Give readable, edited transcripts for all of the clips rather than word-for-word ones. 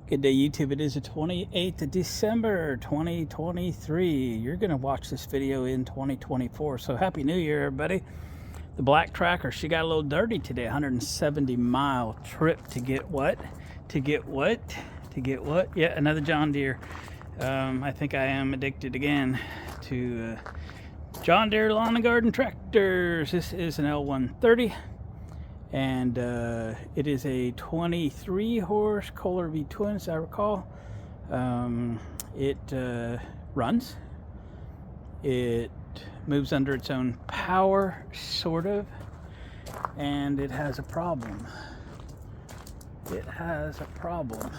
Good day, YouTube. It is the 28th of December, 2023. You're going to watch this video in 2024. So happy New Year, everybody. The black tracker, she got a little dirty today. 170-mile trip to get what? To get what? To get what? Yeah, another John Deere. I think I am addicted again to John Deere lawn and garden tractors. This is an L130. And it is a 23 horse Kohler V twin, as I recall. It runs. It moves under its own power, sort of. And it has a problem. It has a problem.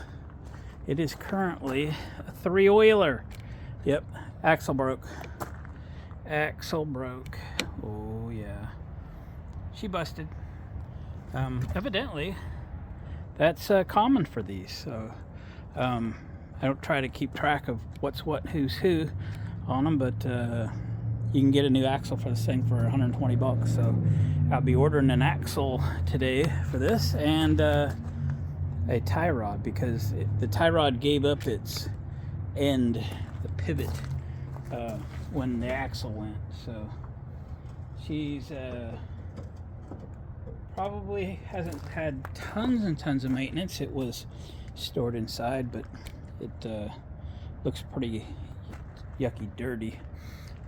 It is currently a three-wheeler. Yep, axle broke. Axle broke. Oh yeah. She busted. Evidently that's common for these, so I don't try to keep track of what's what, who's who on them, but you can get a new axle for this thing for 120 bucks. So I'll be ordering an axle today for this, and a tie rod, because the tie rod gave up its end, the pivot, when the axle went. So she's probably hasn't had tons and tons of maintenance. It was stored inside, but it looks pretty yucky dirty.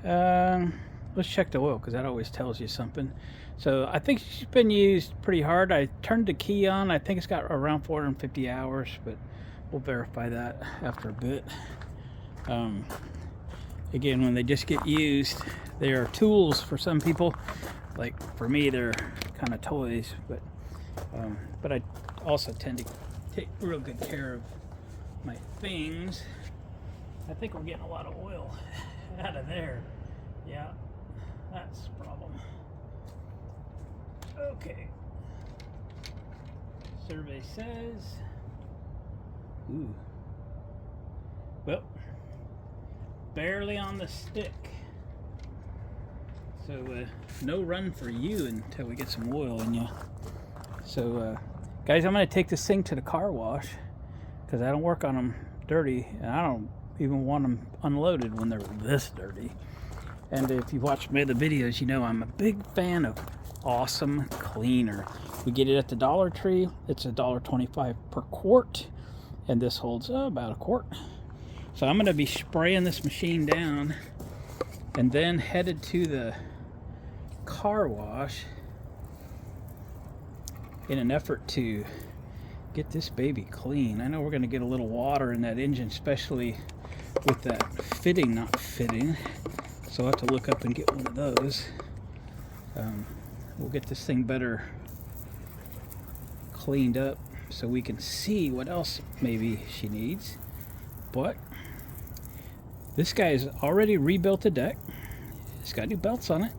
Let's check the oil, because that always tells you something. So I think she's been used pretty hard. I turned the key on. I think it's got around 450 hours, but we'll verify that after a bit. Again, when they just get used, they are tools for some people. Like for me, they're kind of toys, but I also tend to take real good care of my things. I think we're getting a lot of oil out of there. Yeah, that's the problem. Okay. Survey says, ooh, well, barely on the stick. So no run for you until we get some oil in you. So guys, I'm going to take this thing to the car wash, because I don't work on them dirty, and I don't even want them unloaded when they're this dirty. And if you've watched my other videos, you know I'm a big fan of Awesome Cleaner. We get it at the Dollar Tree. It's $1.25 per quart, and this holds about a quart. So I'm going to be spraying this machine down and then headed to the car wash in an effort to get this baby clean. I know we're going to get a little water in that engine, especially with that fitting not fitting, so I'll have to look up and get one of those. We'll get this thing better cleaned up so we can see what else maybe she needs. But this guy's already rebuilt the deck. It's got new belts on it.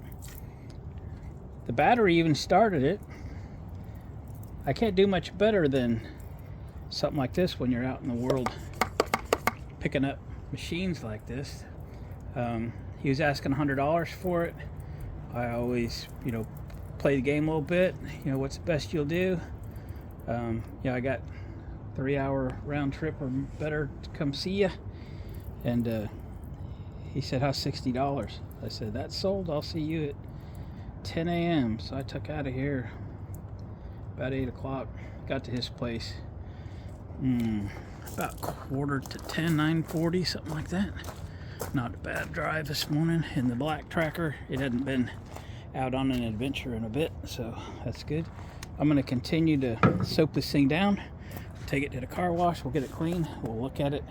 The battery even started it. I can't do much better than something like this when you're out in the world picking up machines like this. He was asking $100 for it. I always, play the game a little bit. What's the best you'll do? I got 3-hour round trip or better to come see you. And he said, how's $60? I said, that's sold. I'll see you at 10 a.m. So I took out of here about 8 o'clock. Got to his place about 9:45, 9:40, something like that. Not a bad drive this morning in the black tracker. It hadn't been out on an adventure in a bit, so that's good. I'm going to continue to soap this thing down, take it to the car wash. We'll get it clean. We'll look at it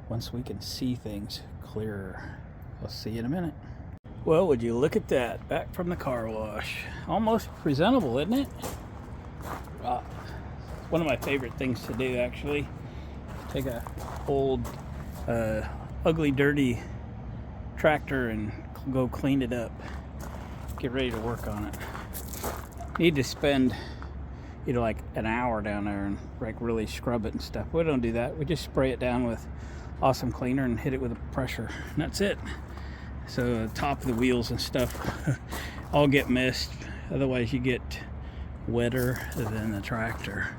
once we can see things clearer. I'll see you in a minute. Well, would you look at that? Back from the car wash. Almost presentable, isn't it? One of my favorite things to do, actually. Take a old, ugly, dirty tractor and go clean it up. Get ready to work on it. Need to spend, like an hour down there and really scrub it and stuff. We don't do that. We just spray it down with Awesome Cleaner and hit it with a pressure, and that's it. So the top of the wheels and stuff all get missed. Otherwise you get wetter than the tractor.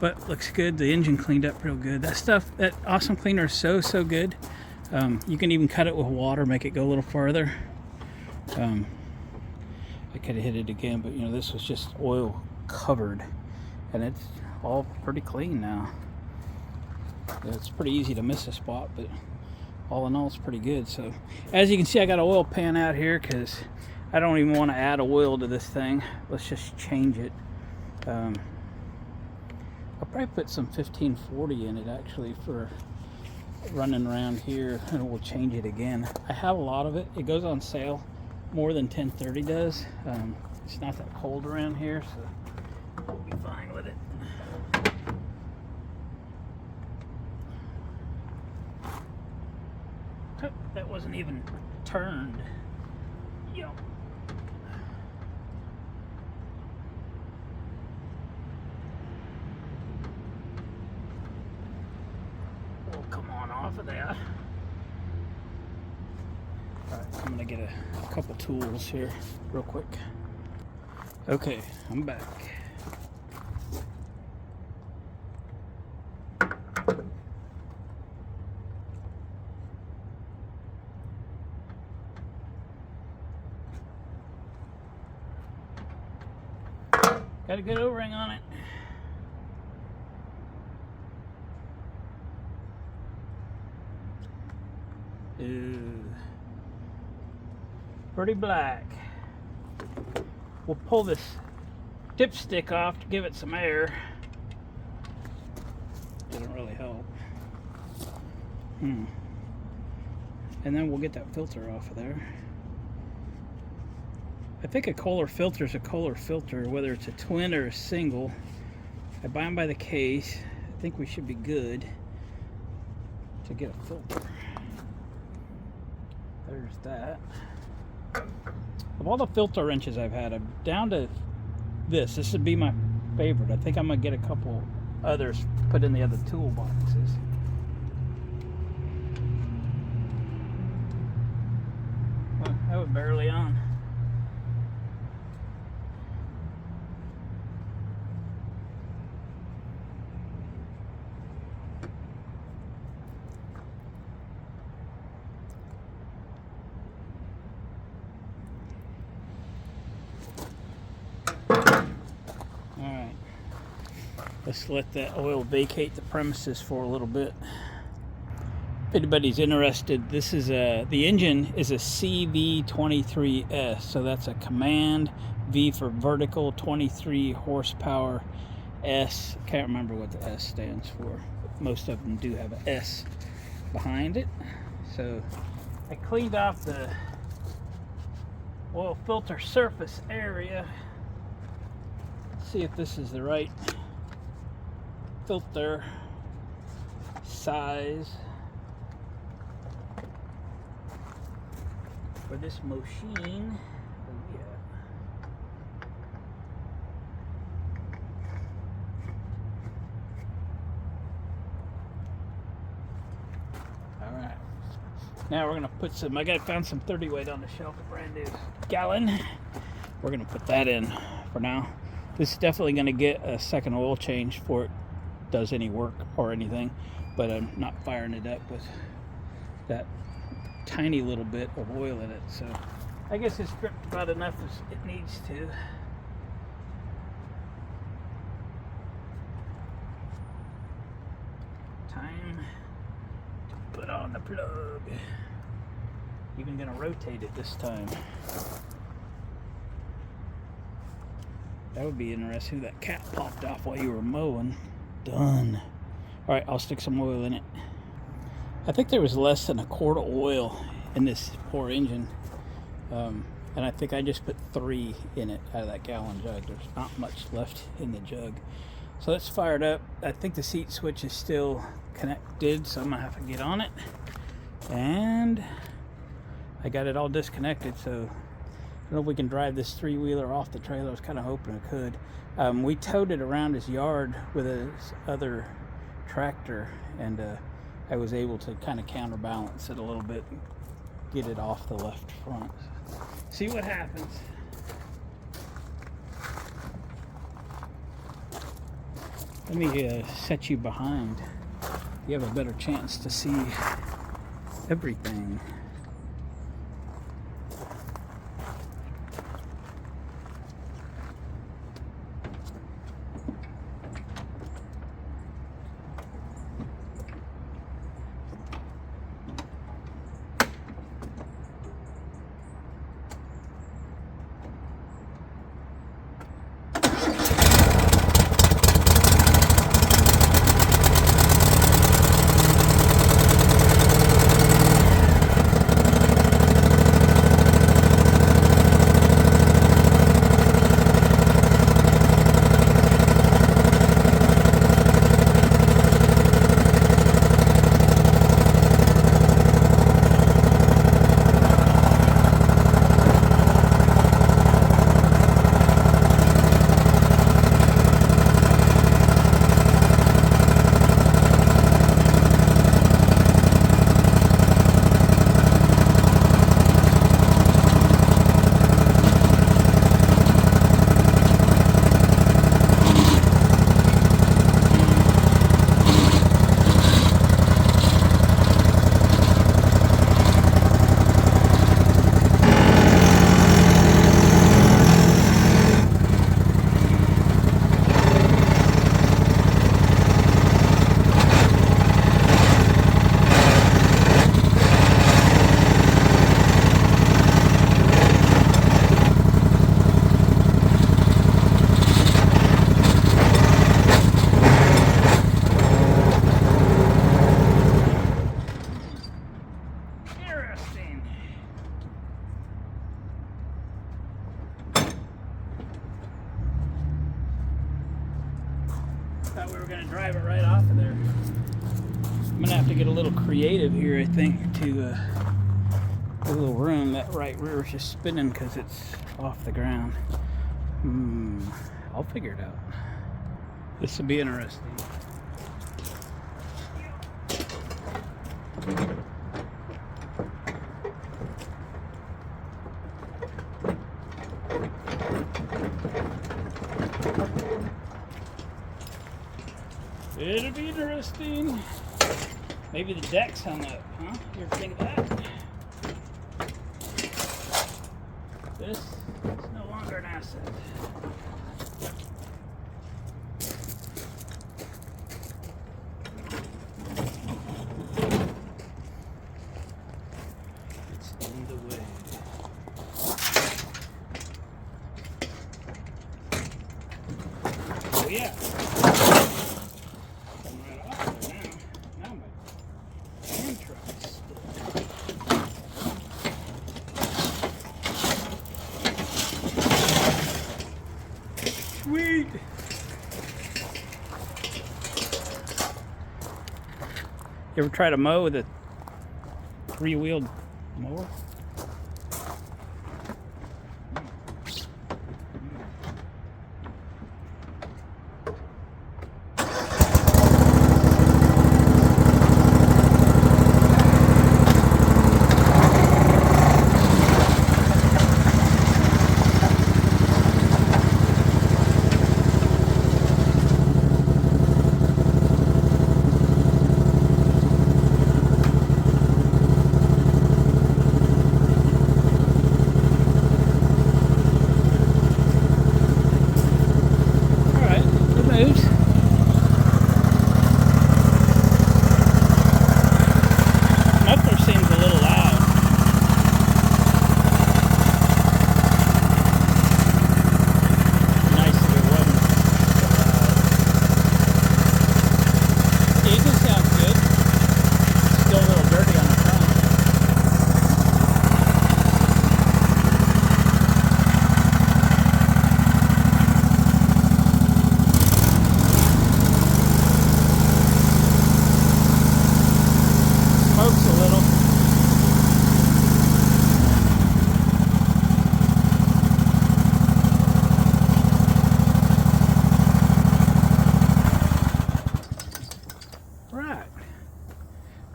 but looks good. The engine cleaned up real good. That stuff, that Awesome Cleaner is so good. You can even cut it with water, make it go a little farther. I could have hit it again, but you know, this was just oil covered, and it's all pretty clean now. It's pretty easy to miss a spot, but all in all, it's pretty good. So as you can see, I got an oil pan out here because I don't even want to add oil to this thing. Let's just change it. I'll probably put some 1540 in it actually for running around here, and we'll change it again. I have a lot of it. It goes on sale more than 1030 does. It's not that cold around here, so we'll be fine with it. Oh, that wasn't even turned. Yo. Oh, come on off of that. Alright, I'm gonna get a couple tools here real quick. Okay, I'm back. Got a good O-ring on it. Ooh. Pretty black. We'll pull this dipstick off to give it some air. Doesn't really help. And then we'll get that filter off of there. I think a Kohler filter is a Kohler filter, whether it's a twin or a single. I buy them by the case. I think we should be good to get a filter. There's that. Of all the filter wrenches I've had, I'm down to this. This would be my favorite. I think I'm gonna get a couple others put in the other toolboxes. Well, that was barely on. Let's let that oil vacate the premises for a little bit. If anybody's interested, this is the engine is a CV23S, so that's a command V for vertical, 23 horsepower, S. Can't remember what the S stands for. Most of them do have an S behind it. So I cleaned off the oil filter surface area. Let's see if this is the right filter size for this machine. Oh, yeah. All right. Now we're gonna put some. I found some 30 weight on the shelf, a brand new gallon. We're gonna put that in for now. This is definitely gonna get a second oil change before it does any work or anything, but I'm not firing it up with that tiny little bit of oil in it, so I guess it's dripped about enough as it needs to. Time to put on the plug. Even gonna rotate it this time. That would be interesting. That cap popped off while you were mowing. Done. All right, I'll stick some oil in it. I think there was less than a quart of oil in this poor engine, and I think I just put 3 in it out of that gallon jug. There's not much left in the jug. So let's fire it up. I think the seat switch is still connected, so I'm gonna have to get on it. And I got it all disconnected, so I don't know if we can drive this 3-wheeler off the trailer. I was kind of hoping it could. We towed it around his yard with his other tractor, and I was able to kind of counterbalance it a little bit and get it off the left front. See what happens. Let me set you behind. You have a better chance to see everything. Thought we were going to drive it right off of there. I'm going to have to get a little creative here, I think, to a little room. That right rear is just spinning because it's off the ground. I'll figure it out. This will be interesting. It'll be interesting. Maybe the deck's hung up, huh? You ever think of that? This is no longer an asset. It's in the way. Oh yeah. Sweet. You ever try to mow with a three-wheeled mower?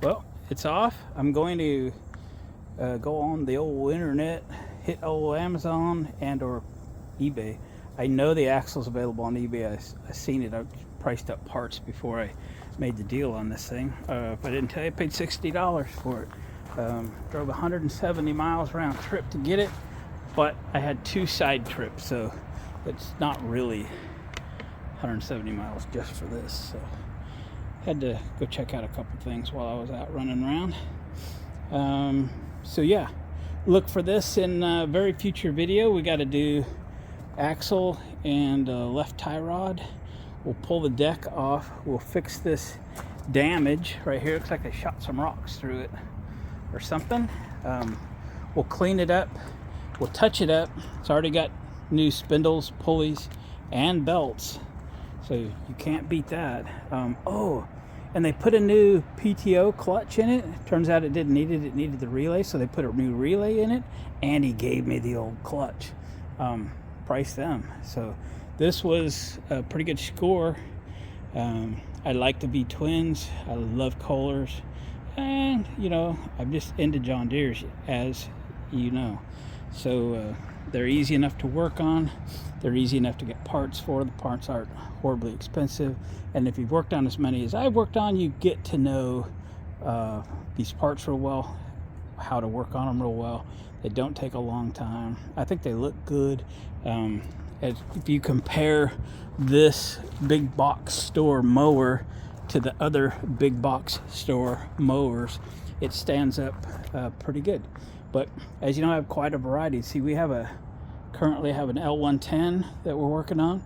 Well, it's off. I'm going to go on the old internet, hit old Amazon and or eBay. I know the axle's available on eBay. I seen it. I priced up parts before I made the deal on this thing. If I didn't tell you, I paid $60 for it. Drove 170 miles round trip to get it, but I had 2 side trips, so it's not really 170 miles just for this. So had to go check out a couple things while I was out running around. So yeah, look for this in a very future video. We got to do axle and left tie rod. We'll pull the deck off. We'll fix this damage right here. Looks like I shot some rocks through it or something. We'll clean it up. We'll touch it up. It's already got new spindles, pulleys, and belts, so you can't beat that. Oh, and they put a new PTO clutch in it. Turns out it didn't need it. It needed the relay, so they put a new relay in it, and he gave me the old clutch. Priced them. So this was a pretty good score. I like the V twins. I love Kohlers, and you know, I'm just into John Deere's, as you know. So they're easy enough to work on. They're easy enough to get parts for. The parts aren't horribly expensive, and if you've worked on as many as I've worked on, you get to know these parts real well, how to work on them real well. They don't take a long time. I think they look good. If you compare this big box store mower to the other big box store mowers, it stands up pretty good. But as you know, I have quite a variety. See, we have currently have an L110 that we're working on.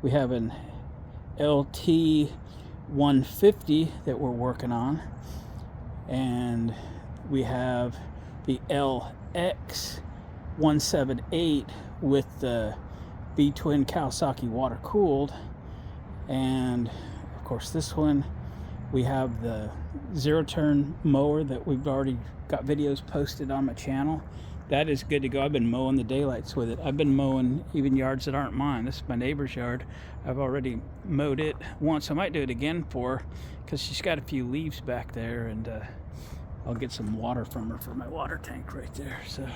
We have an LT150 that we're working on, and we have the LX178 with the V-twin Kawasaki water cooled, and of course this one. We have the zero turn mower that we've already got videos posted on my channel. That is good to go. I've been mowing the daylights with it. I've been mowing even yards that aren't mine. This is my neighbor's yard. I've already mowed it once. I might do it again for her because she's got a few leaves back there, and I'll get some water from her for my water tank right there. So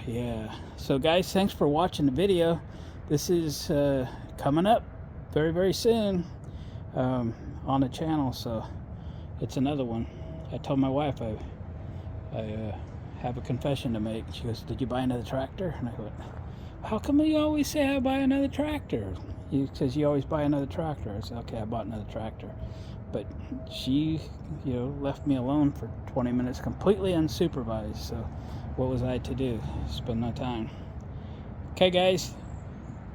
yeah. So guys, thanks for watching the video. This is coming up very, very soon on the channel, so it's another one. I told my wife I have a confession to make. She goes, "Did you buy another tractor?" And I went, "How come you always say I buy another tractor?" He says, "You always buy another tractor." I said, "Okay, I bought another tractor." But she, you know, left me alone for 20 minutes completely unsupervised. So what was I to do? Spend my time. Okay guys,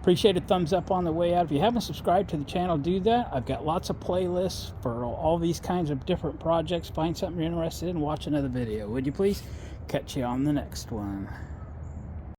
appreciate a thumbs up on the way out. If you haven't subscribed to the channel, do that. I've got lots of playlists for all these kinds of different projects. Find something you're interested in, watch another video, would you please? Catch you on the next one.